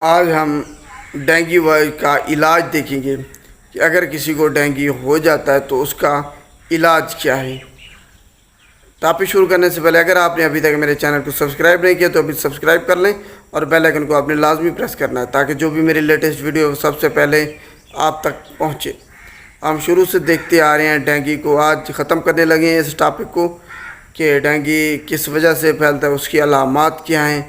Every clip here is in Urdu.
آج ہم ڈینگی وائرس کا علاج دیکھیں گے کہ اگر کسی کو ڈینگی ہو جاتا ہے تو اس کا علاج کیا ہے۔ ٹاپک شروع کرنے سے پہلے اگر آپ نے ابھی تک میرے چینل کو سبسکرائب نہیں کیا تو ابھی سبسکرائب کر لیں اور بیل آئیکن کو آپ نے لازمی پریس کرنا ہے تاکہ جو بھی میری لیٹسٹ ویڈیو سب سے پہلے آپ تک پہنچے۔ ہم شروع سے دیکھتے آ رہے ہیں ڈینگی کو، آج ختم کرنے لگے ہیں اس ٹاپک کو کہ ڈینگی کس وجہ سے پھیلتا ہے، اس کی علامات کیا ہیں،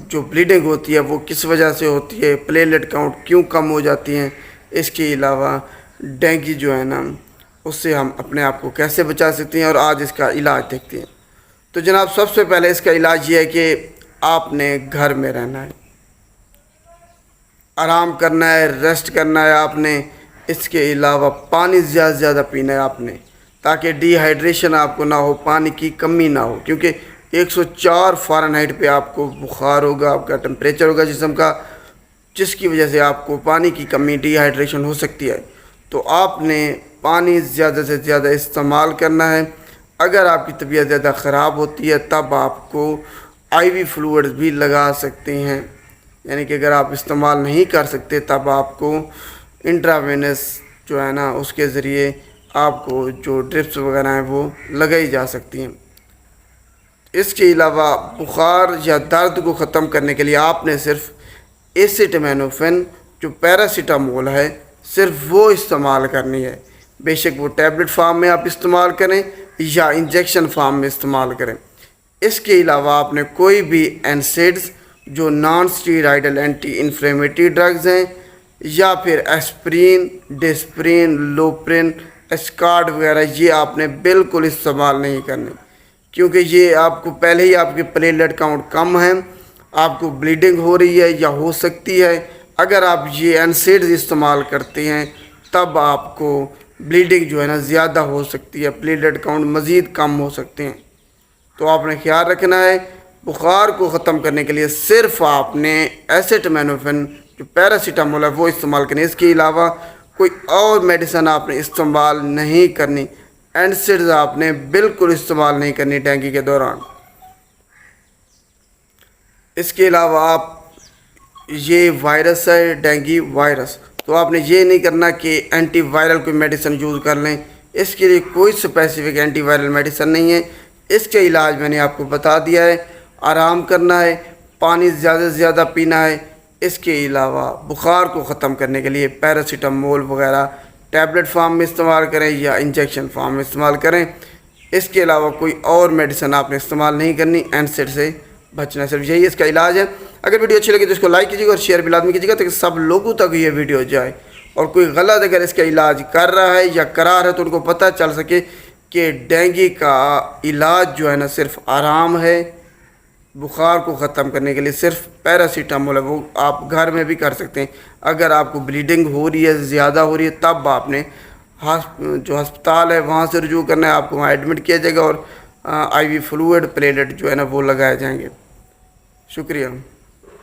جو بلیڈنگ ہوتی ہے وہ کس وجہ سے ہوتی ہے، پلیٹلیٹ کاؤنٹ کیوں کم ہو جاتی ہیں، اس کے علاوہ ڈینگی جو ہے نا اس سے ہم اپنے آپ کو کیسے بچا سکتے ہیں، اور آج اس کا علاج دیکھتے ہیں۔ تو جناب سب سے پہلے اس کا علاج یہ ہے کہ آپ نے گھر میں رہنا ہے، آرام کرنا ہے، ریسٹ کرنا ہے آپ نے۔ اس کے علاوہ پانی زیادہ سے زیادہ پینا ہے آپ نے تاکہ ڈی ہائیڈریشن آپ کو نہ ہو، پانی کی کمی نہ ہو، کیونکہ 104 فارن ہائٹ پہ آپ کو بخار ہوگا، آپ کا ٹمپریچر ہوگا جسم کا، جس کی وجہ سے آپ کو پانی کی کمی، ڈی ہائیڈریشن ہو سکتی ہے۔ تو آپ نے پانی زیادہ سے زیادہ استعمال کرنا ہے۔ اگر آپ کی طبیعت زیادہ خراب ہوتی ہے تب آپ کو آئی وی فلوئڈ بھی لگا سکتے ہیں، یعنی کہ اگر آپ استعمال نہیں کر سکتے تب آپ کو انٹراوینس جو ہے نا اس کے ذریعے آپ کو جو ڈرپس وغیرہ ہیں وہ لگائی جا سکتی ہیں۔ اس کے علاوہ بخار یا درد کو ختم کرنے کے لیے آپ نے صرف ایسیٹامینوفین جو پیراسیٹامول ہے صرف وہ استعمال کرنی ہے، بے شک وہ ٹیبلٹ فارم میں آپ استعمال کریں یا انجیکشن فارم میں استعمال کریں۔ اس کے علاوہ آپ نے کوئی بھی اینسیڈز جو نان سٹیرائڈل اینٹی انفلیمیٹری ڈرگز ہیں یا پھر ایسپرین، ڈسپرین، لوپرین، اسکارڈ وغیرہ یہ آپ نے بالکل استعمال نہیں کرنے، کیونکہ یہ آپ کو پہلے ہی آپ کے پلیٹلیٹ کاؤنٹ کم ہے، آپ کو بلیڈنگ ہو رہی ہے یا ہو سکتی ہے۔ اگر آپ یہ اینسیڈز استعمال کرتے ہیں تب آپ کو بلیڈنگ جو ہے نا زیادہ ہو سکتی ہے، پلیٹلیٹ کاؤنٹ مزید کم ہو سکتے ہیں۔ تو آپ نے خیال رکھنا ہے، بخار کو ختم کرنے کے لیے صرف آپ نے ایسیٹامینوفین جو پیراسیٹامول ہے وہ استعمال کرنی، اس کے علاوہ کوئی اور میڈیسن آپ نے استعمال نہیں کرنی، اینسیڈز آپ نے بالکل استعمال نہیں کرنی ڈینگی کے دوران۔ اس کے علاوہ آپ یہ وائرس ہے ڈینگی وائرس، تو آپ نے یہ نہیں کرنا کہ اینٹی وائرل کوئی میڈیسن یوز کر لیں، اس کے لیے کوئی اسپیسیفک اینٹی وائرل میڈیسن نہیں ہے۔ اس کے علاج میں نے آپ کو بتا دیا ہے، آرام کرنا ہے، پانی زیادہ سے زیادہ پینا ہے۔ اس کے علاوہ بخار کو ختم کرنے کے لیے پیراسیٹامول وغیرہ ٹیبلٹ فارم میں استعمال کریں یا انجیکشن فارم میں استعمال کریں۔ اس کے علاوہ کوئی اور میڈیسن آپ نے استعمال نہیں کرنی، اینسیڈ سے بچنا، صرف یہی اس کا علاج ہے۔ اگر ویڈیو اچھی لگے تو اس کو لائک کیجیے گا اور شیئر بھی لازمی کیجیے گا تاکہ سب لوگوں تک یہ ویڈیو جائے، اور کوئی غلط اگر اس کا علاج کر رہا ہے یا کرا رہا ہے تو ان کو پتہ چل سکے کہ ڈینگی کا علاج جو ہے نا صرف آرام ہے، بخار کو ختم کرنے کے لیے صرف پیراسیٹامول ہے، وہ آپ گھر میں بھی کر سکتے ہیں۔ اگر آپ کو بلیڈنگ ہو رہی ہے، زیادہ ہو رہی ہے، تب آپ نے جو ہسپتال ہے وہاں سے رجوع کرنا ہے، آپ کو وہاں ایڈمٹ کیا جائے گا اور آئی وی فلوئڈ پلیٹلیٹ جو ہے نا وہ لگائے جائیں گے۔ شکریہ۔